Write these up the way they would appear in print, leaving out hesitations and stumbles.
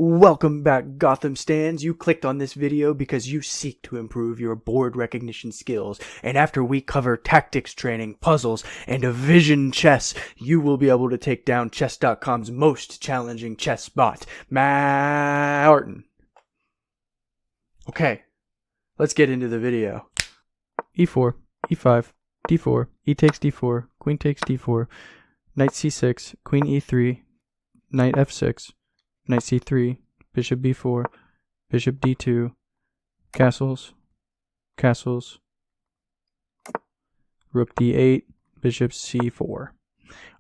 Welcome back, Gotham Stands. You clicked on this video because you seek to improve your board recognition skills. And after we cover tactics training, puzzles, and a vision chess, you will be able to take down chess.com's most challenging chess bot, Martin. Okay, let's get into the video. e4, e5, d4, e takes d4, queen takes d4, knight c6, queen e3, knight f6, knight c3, bishop b4, bishop d2, castles, castles, rook d8, bishop c4.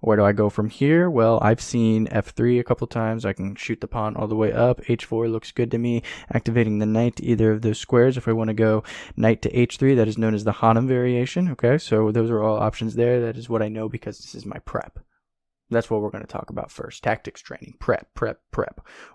Where do I go from here? Well, I've seen f3 a couple times. I can shoot the pawn all the way up. h4 looks good to me. Activating the knight to either of those squares. If I want to go knight to h3, that is known as the Hanem variation. Okay, so those are all options there. That is what I know because this is my prep. That's what we're going to talk about first. Tactics training. Prep.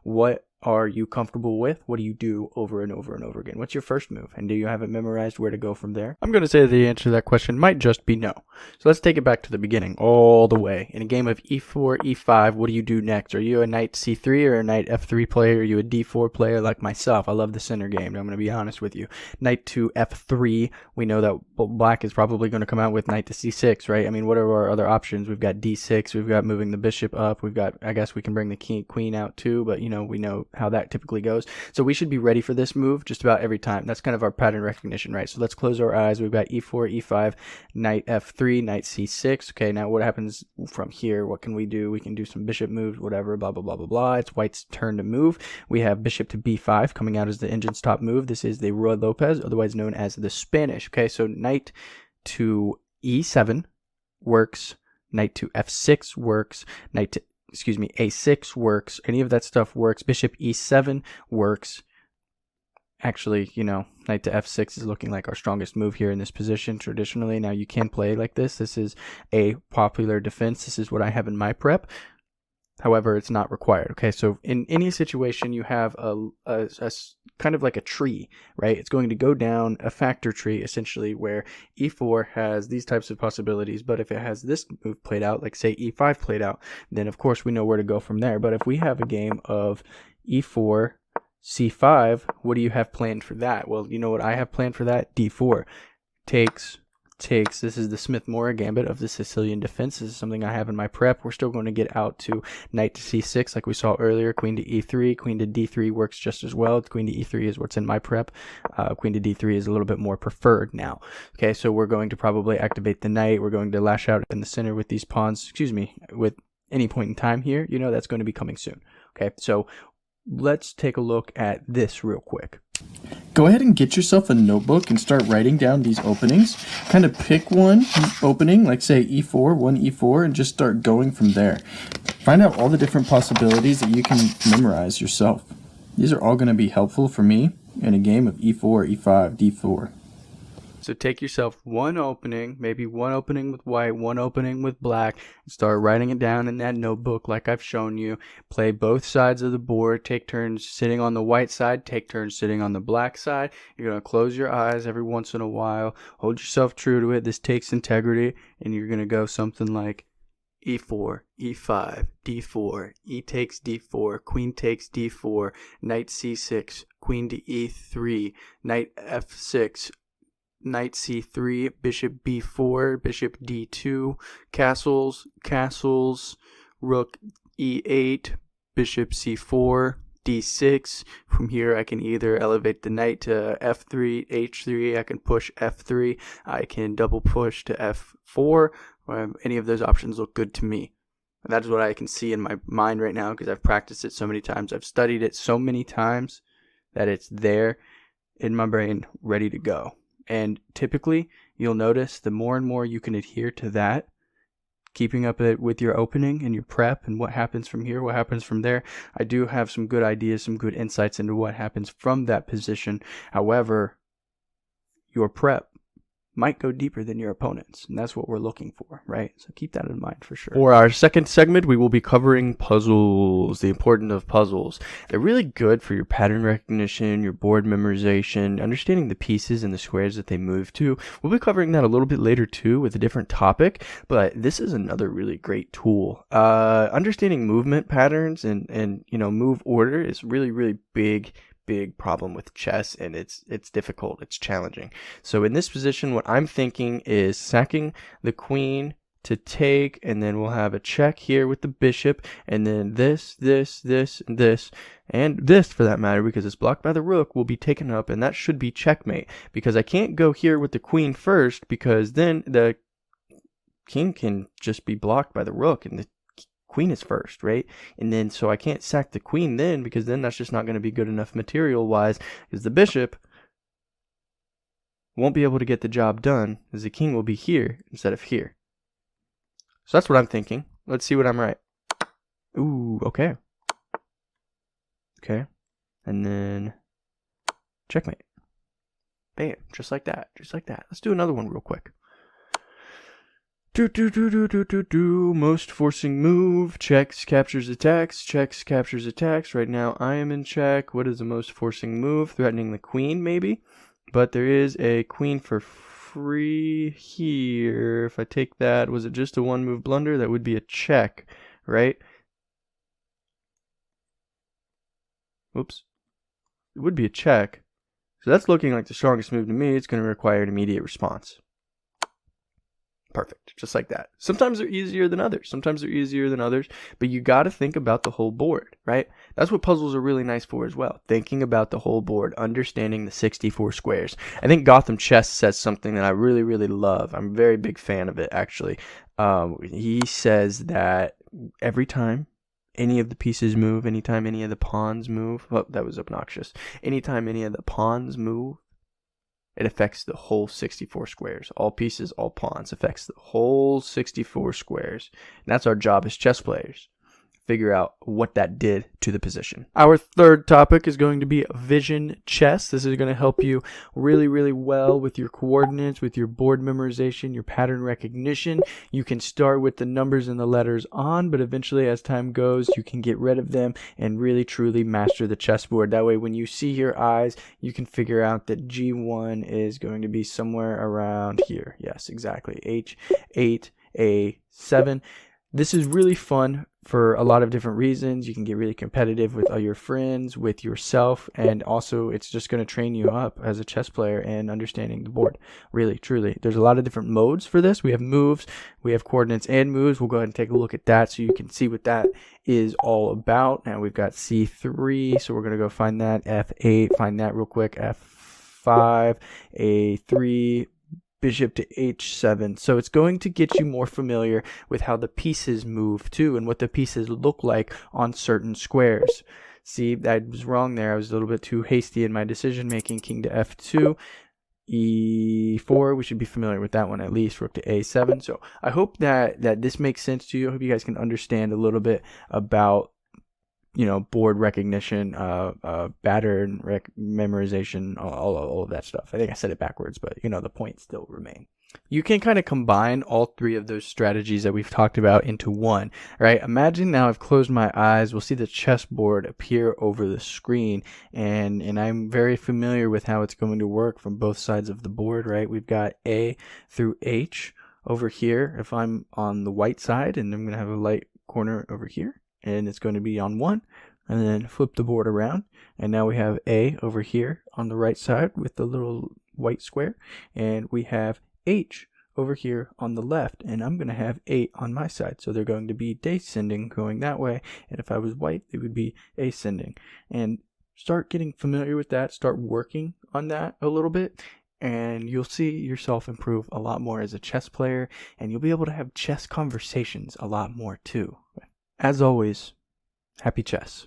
What are you comfortable with? What do you do over and over and over again? What's your first move? And do you have it memorized where to go from there? I'm going to say the answer to that question might just be no. So let's take it back to the beginning, all the way. In a game of e4, e5, what do you do next? Are you a knight c3 or a knight f3 player? Are you a d4 player like myself? I love the center game. I'm going to be honest with you. Knight to f3. We know that black is probably going to come out with knight to c6, right? I mean, what are our other options? We've got d6. We've got moving the bishop up. We've got, I guess we can bring the queen out too, but you know, we know how that typically goes. So we should be ready for this move just about every time. That's kind of our pattern recognition, right? So let's close our eyes. We've got e4, e5, knight f3, knight c6. Okay, now what happens from here? What can we do? We can do some bishop moves, whatever, blah, blah, blah, blah, blah. It's white's turn to move. We have bishop to b5 coming out as the engine's top move. This is the Roy Lopez, otherwise known as the Spanish. Okay, so knight to e7 works. Knight to f6 works. A6 works. Any of that stuff works. Bishop e7 works. Actually, you know, knight to f6 is looking like our strongest move here in this position traditionally. Now, you can play like this. This is a popular defense. This is what I have in my prep. However, it's not required. Okay, so in any situation, you have a kind of like a tree, right? It's going to go down a factor tree, essentially, where e4 has these types of possibilities. But if it has this move played out, like say e5 played out, then of course we know where to go from there. But if we have a game of e4, c5, what do you have planned for that? Well, you know what I have planned for that? d4 takes. This is the Smith-Morra gambit of the Sicilian defense. This is something I have in my prep. We're still going to get out to knight to c6 like we saw earlier. Queen to e3. Queen to d3 works just as well. Queen to e3 is what's in my prep. Queen to d3 is a little bit more preferred now. Okay, so we're going to probably activate the knight. We're going to lash out in the center with these pawns. With any point in time here. You know that's going to be coming soon. Okay, so let's take a look at this real quick. Go ahead and get yourself a notebook and start writing down these openings. Kind of pick one opening, like say e4, one e4, and just start going from there. Find out all the different possibilities that you can memorize yourself. These are all going to be helpful for me in a game of e4, e5, d4. So take yourself one opening, maybe one opening with white, one opening with black, and start writing it down in that notebook like I've shown you. Play both sides of the board. Take turns sitting on the white side. Take turns sitting on the black side. You're going to close your eyes every once in a while. Hold yourself true to it. This takes integrity. And you're going to go something like e4, e5, d4, e takes d4, queen takes d4, knight c6, queen to e3, knight f6, knight c3, bishop b4, bishop d2, castles, rook e8, bishop c4, d6. From here I can either elevate the knight to f3, h3, I can push f3, I can double push to f4. Any of those options look good to me. That is what I can see in my mind right now because I've practiced it so many times. I've studied it so many times that it's there in my brain, ready to go. And typically, you'll notice the more and more you can adhere to that, keeping up with your opening and your prep and what happens from here, what happens from there. I do have some good ideas, some good insights into what happens from that position. However, your prep might go deeper than your opponent's, and that's what we're looking for, right? So keep that in mind for sure. For our second segment, we will be covering puzzles, the importance of puzzles. They're really good for your pattern recognition, your board memorization, understanding the pieces and the squares that they move to. We'll be covering that a little bit later too with a different topic, but this is another really great tool. Understanding movement patterns and move order is really big problem with chess, and it's difficult, it's challenging. So in this position, what I'm thinking is sacking the queen to take, and then we'll have a check here with the bishop, and then this, and this for that matter, because it's blocked by the rook, will be taken up, and that should be checkmate, because I can't go here with the queen first, because then the king can just be blocked by the rook, and the queen is first, right? And then so I can't sack the queen then, because then that's just not going to be good enough material wise, because the bishop won't be able to get the job done, as the king will be here instead of here. So that's what I'm thinking. Let's see what I'm right. Ooh, okay, and then checkmate. Bam, just like that. Let's do another one real quick. Most forcing move. Checks, captures, attacks. Right now I am in check. What is the most forcing move? Threatening the queen, maybe? But there is a queen for free here. If I take that, was it just a one move blunder? That would be a check, right? Whoops. It would be a check. So that's looking like the strongest move to me. It's going to require an immediate response. Perfect, just like that. Sometimes they're easier than others, but you got to think about the whole board, right? That's what puzzles are really nice for as well, thinking about the whole board, understanding the 64 squares. I think Gotham Chess says something that I really love. I'm a very big fan of it, actually. He says that every time any of the pieces move, anytime any of the pawns move, oh, that was obnoxious. Anytime any of the pawns move, it affects the whole 64 squares. All pieces, all pawns, affects the whole 64 squares. And that's our job as chess players. Figure out what that did to the position. Our third topic is going to be vision chess. This is going to help you really well with your coordinates, with your board memorization, your pattern recognition. You can start with the numbers and the letters on, but eventually as time goes, you can get rid of them and really truly master the chessboard. That way when you see your eyes, you can figure out that G1 is going to be somewhere around here. Yes, exactly. H8, A7. This is really fun for a lot of different reasons. You can get really competitive with all your friends, with yourself, and also it's just going to train you up as a chess player and understanding the board. Really, truly. There's a lot of different modes for this. We have moves, we have coordinates and moves. We'll go ahead and take a look at that so you can see what that is all about. Now we've got C3, so we're going to go find that. F8, find that real quick. F5, A3, bishop to h7. So it's going to get you more familiar with how the pieces move too and what the pieces look like on certain squares. See, I was wrong there. I was a little bit too hasty in my decision making. King to f2, e4. We should be familiar with that one at least. Rook to a7. So I hope that this makes sense to you. I hope you guys can understand a little bit about board recognition, pattern memorization, all of that stuff. I think I said it backwards, but the points still remain. You can kind of combine all three of those strategies that we've talked about into one, right? Imagine now I've closed my eyes. We'll see the chessboard appear over the screen, and I'm very familiar with how it's going to work from both sides of the board, right? We've got A through H over here. If I'm on the white side, and I'm going to have a light corner over here, and it's going to be on 1, and then flip the board around, and now we have A over here on the right side with the little white square, and we have H over here on the left, and I'm going to have 8 on my side, so they're going to be descending going that way, and if I was white, it would be ascending. And start getting familiar with that, start working on that a little bit, and you'll see yourself improve a lot more as a chess player, and you'll be able to have chess conversations a lot more too. As always, happy chess.